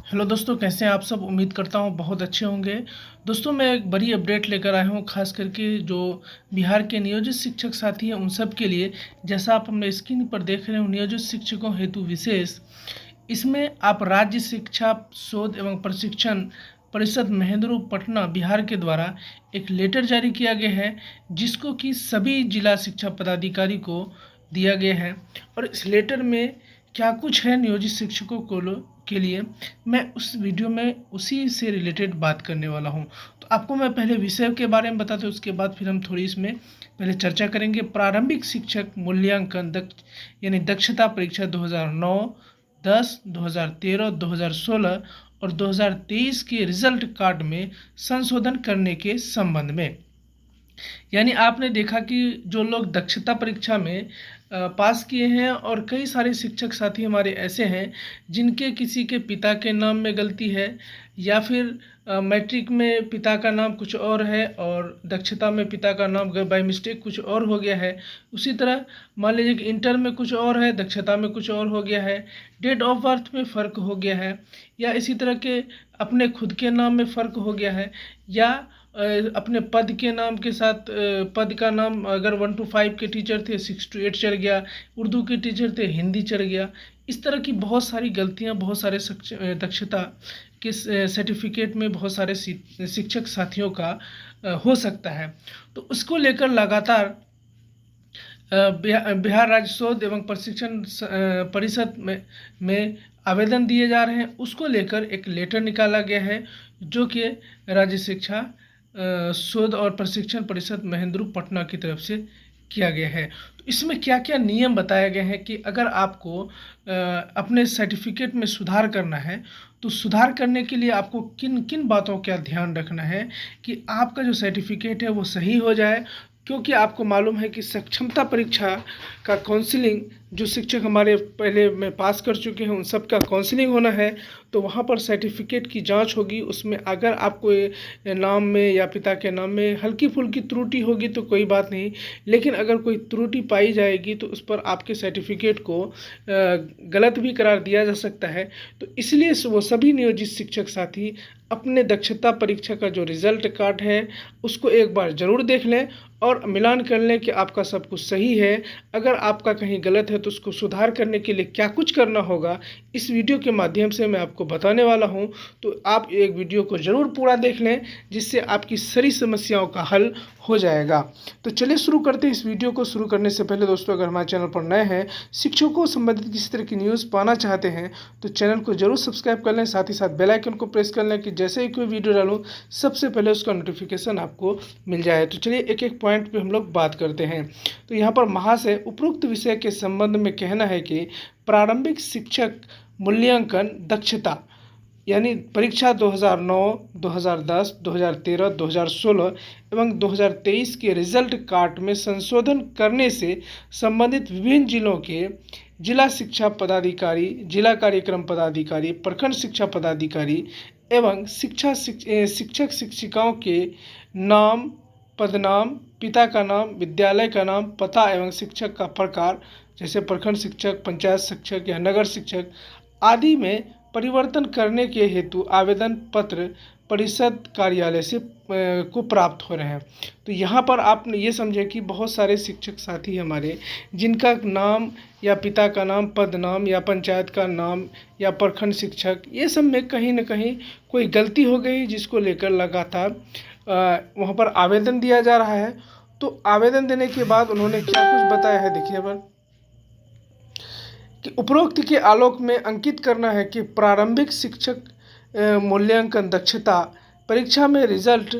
Hello दोस्तों, कैसे हैं आप सब। उम्मीद करता हूँ बहुत अच्छे होंगे। दोस्तों, मैं एक बड़ी अपडेट लेकर आया हूँ, खास करके जो बिहार के नियोजित शिक्षक साथी हैं उन सब के लिए। जैसा आप अपने स्क्रीन पर देख रहे हो, नियोजित शिक्षकों हेतु विशेष, इसमें आप राज्य शिक्षा शोध एवं प्रशिक्षण परिषद महेंद्र पटना बिहार के द्वारा एक लेटर जारी किया गया है, जिसको कि सभी जिला शिक्षा पदाधिकारी को दिया गया है। और इस लेटर में क्या कुछ है नियोजित शिक्षकों के लिए, मैं उस वीडियो में उसी से रिलेटेड बात करने वाला हूं। तो आपको मैं पहले विषय के बारे में बताते हैं, उसके बाद फिर हम थोड़ी इसमें पहले चर्चा करेंगे। प्रारंभिक शिक्षक मूल्यांकन यानी दक्षता परीक्षा 2009, 10, 2013, 2016 और 2023 के रिजल्ट कार्ड में संशोधन करने के संबंध में। यानी आपने देखा कि जो लोग दक्षता परीक्षा में पास किए हैं, और कई सारे शिक्षक साथी हमारे ऐसे हैं जिनके किसी के पिता के नाम में गलती है, या फिर मैट्रिक में पिता का नाम कुछ और है और दक्षता में पिता का नाम बाय मिस्टेक कुछ और हो गया है। उसी तरह मान लीजिए कि इंटर में कुछ और है, दक्षता में कुछ और हो गया है, डेट ऑफ बर्थ में फ़र्क हो गया है, या इसी तरह के अपने खुद के नाम में फ़र्क हो गया है, या अपने पद के नाम के साथ पद का नाम अगर 1 to 5 के टीचर थे 6 to 8 चढ़ गया, उर्दू के टीचर थे हिंदी चढ़ गया। इस तरह की बहुत सारी गलतियां बहुत सारे दक्षता के सर्टिफिकेट में बहुत सारे शिक्षक साथियों का हो सकता है। तो उसको लेकर लगातार बिहार राज्य शोध एवं प्रशिक्षण परिषद में आवेदन दिए जा रहे हैं। उसको लेकर एक लेटर निकाला गया है, जो कि राज्य शिक्षा शोध और प्रशिक्षण परिषद महेंद्र पटना की तरफ से किया गया है। तो इसमें क्या क्या नियम बताए गए हैं कि अगर आपको अपने सर्टिफिकेट में सुधार करना है, तो सुधार करने के लिए आपको किन किन बातों का ध्यान रखना है कि आपका जो सर्टिफिकेट है वो सही हो जाए। क्योंकि आपको मालूम है कि सक्षमता परीक्षा का काउंसलिंग जो शिक्षक हमारे पहले में पास कर चुके हैं उन सब का काउंसलिंग होना है। तो वहाँ पर सर्टिफिकेट की जांच होगी। उसमें अगर आपको नाम में या पिता के नाम में हल्की फुल्की त्रुटि होगी तो कोई बात नहीं, लेकिन अगर कोई त्रुटि पाई जाएगी तो उस पर आपके सर्टिफिकेट को गलत भी करार दिया जा सकता है। तो इसलिए वो सभी नियोजित शिक्षक साथी अपने दक्षता परीक्षा का जो रिज़ल्ट कार्ड है उसको एक बार ज़रूर देख लें और मिलान कर लें कि आपका सब कुछ सही है। अगर आपका कहीं गलत है तो उसको सुधार करने के लिए क्या कुछ करना होगा, इस वीडियो के माध्यम से मैं आपको बताने वाला हूं। तो आप एक वीडियो को ज़रूर पूरा देख लें, जिससे आपकी सारी समस्याओं का हल हो जाएगा। तो चलिए शुरू करते हैं। इस वीडियो को शुरू करने से पहले दोस्तों, अगर हमारे चैनल पर नए हैं, शिक्षकों को संबंधित किसी तरह की न्यूज़ पाना चाहते हैं तो चैनल को जरूर सब्सक्राइब कर लें, साथ ही साथ बेल आइकन को प्रेस कर लें कि जैसे ही कोई वीडियो डालूं सबसे पहले उसका नोटिफिकेशन आपको मिल जाए। तो चलिए एक एक पॉइंट पे हम लोग बात करते हैं। तो यहाँ पर महाशय उपरोक्त विषय के संबंध में कहना है कि प्रारंभिक शिक्षक मूल्यांकन दक्षता यानी परीक्षा 2009, 2010, 2013, 2016 एवं 2023 के रिजल्ट कार्ड में संशोधन करने से संबंधित विभिन्न जिलों के जिला शिक्षा पदाधिकारी, जिला कार्यक्रम पदाधिकारी, प्रखंड शिक्षा पदाधिकारी एवं शिक्षक शिक्षिकाओं के नाम, पदनाम, पिता का नाम, विद्यालय का नाम, पता एवं शिक्षक का प्रकार जैसे प्रखंड शिक्षक, पंचायत शिक्षक या नगर शिक्षक आदि में परिवर्तन करने के हेतु आवेदन पत्र परिषद कार्यालय से को प्राप्त हो रहे हैं। तो यहाँ पर आपने ये समझे कि बहुत सारे शिक्षक साथी हमारे जिनका नाम या पिता का नाम, पद नाम या पंचायत का नाम या प्रखंड शिक्षक, ये सब में कहीं ना कहीं कोई गलती हो गई, जिसको लेकर लगातार वहाँ पर आवेदन दिया जा रहा है। तो आवेदन देने के बाद उन्होंने क्या कुछ बताया है, देखिए पर कि उपरोक्त के आलोक में अंकित करना है कि प्रारंभिक शिक्षक मूल्यांकन दक्षता परीक्षा में रिजल्ट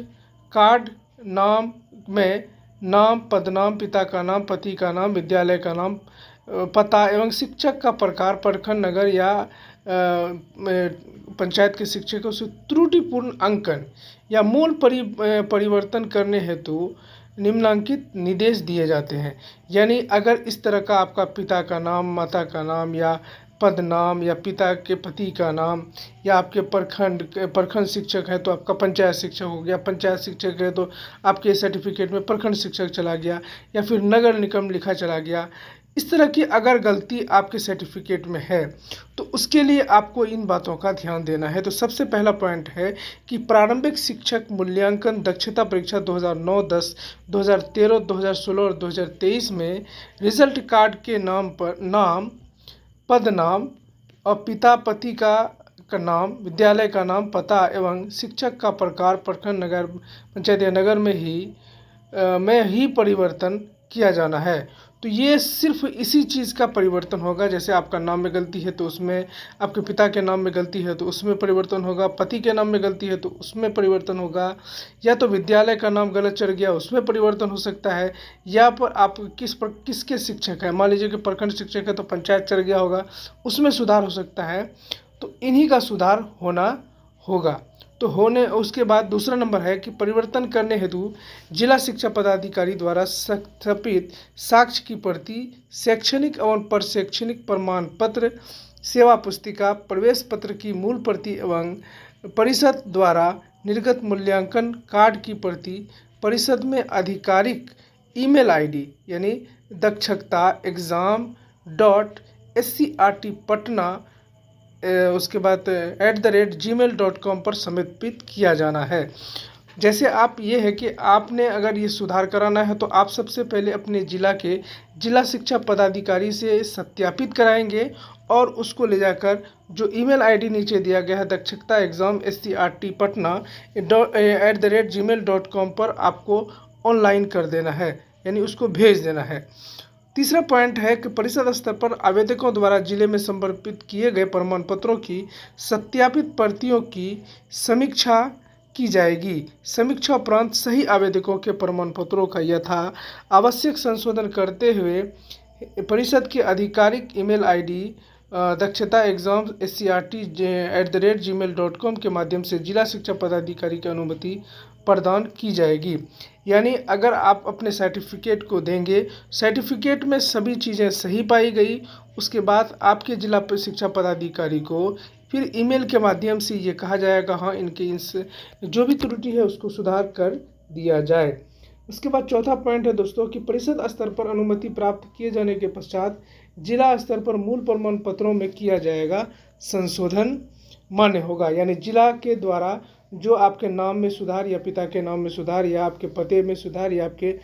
कार्ड नाम में नाम, पदनाम, पिता का नाम, पति का नाम, विद्यालय का नाम, पता एवं शिक्षक का प्रकार प्रखंड, नगर या पंचायत के शिक्षकों से त्रुटिपूर्ण अंकन या मूल परिवर्तन करने हेतु निम्नांकित निर्देश दिए जाते हैं। यानी अगर इस तरह का आपका पिता का नाम, माता का नाम या पद नाम या पिता के पति का नाम, या आपके प्रखंड शिक्षक है तो आपका पंचायत शिक्षक हो गया, पंचायत शिक्षक है तो आपके सर्टिफिकेट में प्रखंड शिक्षक चला गया, या फिर नगर निगम लिखा चला गया, इस तरह की अगर गलती आपके सर्टिफिकेट में है तो उसके लिए आपको इन बातों का ध्यान देना है। तो सबसे पहला पॉइंट है कि प्रारंभिक शिक्षक मूल्यांकन दक्षता परीक्षा 2009-10, 2013, 2016 और 2023 में रिजल्ट कार्ड के नाम, पद नाम और पिता पति का नाम, विद्यालय का नाम, पता एवं शिक्षक का प्रकार प्रखंड, नगर पंचायत या नगर में ही परिवर्तन किया जाना है। तो ये सिर्फ इसी चीज़ का परिवर्तन होगा, जैसे आपका नाम में गलती है तो उसमें, आपके पिता के नाम में गलती है तो उसमें परिवर्तन होगा, पति के नाम में गलती है तो उसमें परिवर्तन होगा, या तो विद्यालय का नाम गलत चढ़ गया उसमें परिवर्तन हो सकता है, या पर आप किसके शिक्षक हैं, मान लीजिए कि प्रखंड शिक्षक है तो पंचायत चढ़ गया होगा, उसमें सुधार हो सकता है। तो इन्हीं का सुधार होना होगा। तो उसके बाद दूसरा नंबर है कि परिवर्तन करने हेतु जिला शिक्षा पदाधिकारी द्वारा सत्यापित साक्ष्य की प्रति, शैक्षणिक एवं प्रशैक्षणिक प्रमाण पत्र, सेवा पुस्तिका, प्रवेश पत्र की मूल प्रति एवं परिषद द्वारा निर्गत मूल्यांकन कार्ड की प्रति, परिषद में आधिकारिक ईमेल आईडी यानी dakshakta.exam.scrt.patna उसके बाद @gmail.com पर समर्पित किया जाना है। जैसे आप ये है कि आपने अगर ये सुधार कराना है तो आप सबसे पहले अपने ज़िला के जिला शिक्षा पदाधिकारी से सत्यापित कराएंगे और उसको ले जाकर जो ईमेल आईडी नीचे दिया गया है dakshakta.exam.scrt.patna@gmail.com पर आपको ऑनलाइन कर देना है, यानी उसको भेज देना है। तीसरा पॉइंट है कि परिषद स्तर पर आवेदकों द्वारा जिले में समर्पित किए गए प्रमाण पत्रों की सत्यापित प्रतियों की समीक्षा की जाएगी। समीक्षा उपरांत सही आवेदकों के प्रमाण पत्रों का यथा आवश्यक संशोधन करते हुए परिषद की आधिकारिक ईमेल आईडी dakshata.exam.scrt@gmail.com के माध्यम से जिला शिक्षा पदाधिकारी की अनुमति प्रदान की जाएगी। यानी अगर आप अपने सर्टिफिकेट को देंगे, सर्टिफिकेट में सभी चीज़ें सही पाई गई, उसके बाद आपके जिला शिक्षा पदाधिकारी को फिर ईमेल के माध्यम से ये कहा जाएगा हाँ इनके जो भी त्रुटि है उसको सुधार कर दिया जाए। उसके बाद चौथा पॉइंट है दोस्तों कि परिषद स्तर पर अनुमति प्राप्त किए जाने के पश्चात जिला स्तर पर मूल प्रमाण पत्रों में किया जाएगा संशोधन मान्य होगा। यानी जिला के द्वारा जो आपके नाम में सुधार या पिता के नाम में सुधार या आपके पते में सुधार या आपके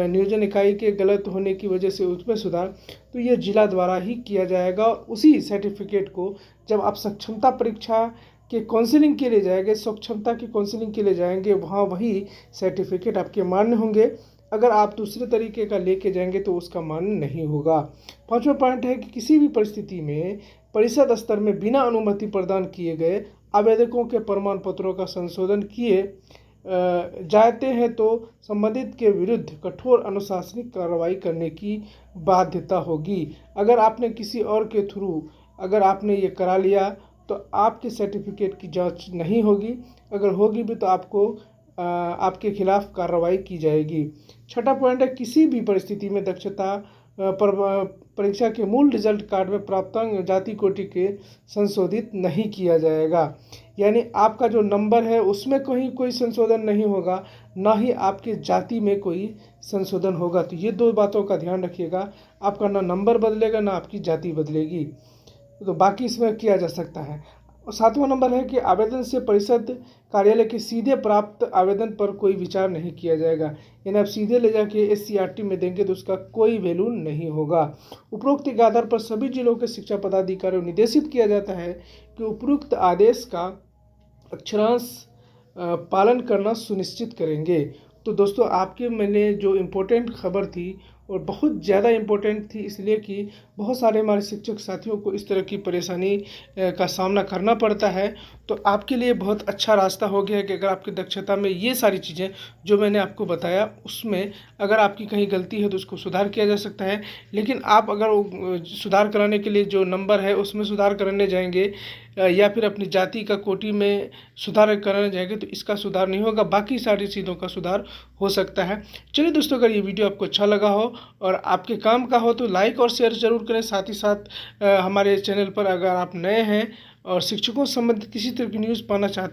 नियोजन इकाई के गलत होने की वजह से उसमें सुधार, तो ये जिला द्वारा ही किया जाएगा। उसी सर्टिफिकेट को जब आप सक्षमता परीक्षा के काउंसलिंग के लिए जाएंगे, सक्षमता की काउंसलिंग के लिए जाएंगे, वहाँ वही सर्टिफिकेट आपके मान्य होंगे। अगर आप दूसरे तरीके का लेके जाएंगे तो उसका मान्य नहीं होगा। पांचवा पॉइंट है कि किसी भी परिस्थिति में परिषद स्तर में बिना अनुमति प्रदान किए गए आवेदकों के प्रमाण पत्रों का संशोधन किए जाते हैं तो संबंधित के विरुद्ध कठोर अनुशासनिक कार्रवाई करने की बाध्यता होगी। अगर आपने किसी और के थ्रू अगर आपने ये करा लिया तो आपके सर्टिफिकेट की जांच नहीं होगी, अगर होगी भी तो आपको आपके खिलाफ कार्रवाई की जाएगी। छठा पॉइंट है किसी भी परिस्थिति में दक्षता परीक्षा के मूल रिजल्ट कार्ड में प्राप्तांक जाति कोटि के संशोधित नहीं किया जाएगा। यानी आपका जो नंबर है उसमें कहीं कोई संशोधन नहीं होगा, ना ही आपके जाति में कोई संशोधन होगा। तो ये दो बातों का ध्यान रखिएगा, आपका ना नंबर बदलेगा ना आपकी जाति बदलेगी, तो बाकी इसमें किया जा सकता है। और सातवां नंबर है कि आवेदन से परिषद कार्यालय के सीधे प्राप्त आवेदन पर कोई विचार नहीं किया जाएगा। यानी आप सीधे ले जाके SCRT में देंगे तो उसका कोई वैल्यू नहीं होगा। उपरोक्त के आधार पर सभी जिलों के शिक्षा पदाधिकारियों को निर्देशित किया जाता है कि उपरोक्त आदेश का अक्षरांश पालन करना सुनिश्चित करेंगे। तो दोस्तों आपके मैंने जो इम्पोर्टेंट खबर थी और बहुत ज़्यादा इम्पोर्टेंट थी, इसलिए कि बहुत सारे हमारे शिक्षक साथियों को इस तरह की परेशानी का सामना करना पड़ता है। तो आपके लिए बहुत अच्छा रास्ता हो गया है कि अगर आपकी दक्षता में ये सारी चीज़ें जो मैंने आपको बताया उसमें अगर आपकी कहीं गलती है तो उसको सुधार किया जा सकता है। लेकिन आप अगर सुधार कराने के लिए जो नंबर है उसमें सुधार करने जाएंगे या फिर अपनी जाति का कोटि में सुधार कराने जाएंगे तो इसका सुधार नहीं होगा, बाकी सारी चीज़ों का सुधार हो सकता है। चलिए दोस्तों, अगर ये वीडियो आपको अच्छा लगा हो और आपके काम का हो तो लाइक और शेयर ज़रूर करें। साथ ही साथ हमारे चैनल पर अगर आप नए हैं और शिक्षकों से संबंधित किसी तरह की न्यूज़ पाना चाहते हैं